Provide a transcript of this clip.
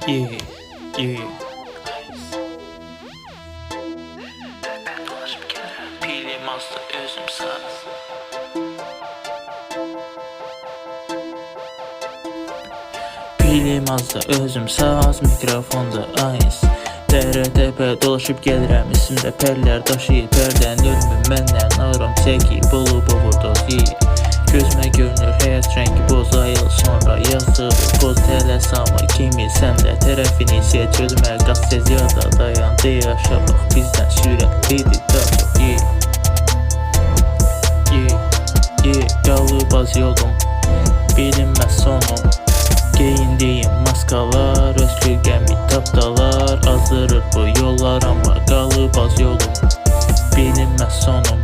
Yeah, yeah. Ben dolaşıp gelirim, pilim azdı özüm saz. Pilim azda özüm saz, mikrofonda ayız. Dərə təpə dolaşıb gəlirəm, isimdə pərlər daşıyır. Pərdən ölümüm məndən ağıram çəkib, olub overdose. Gözümə görünür həyat rəngi boz ayıl, sonra yazılır boz tələsamı kimi. Sən də tərəfini seç, ölümə qaz tez yada dayan. Deyə aşağı bax, bizdən sürətlidir daha çox. Qalıbaz yolum, bilinməz sonum. Geyindiyim maskalar, öz kölgəmi tapdalar. Azdırır bu yollar, amma qalıbaz yolum, bilinməz sonum.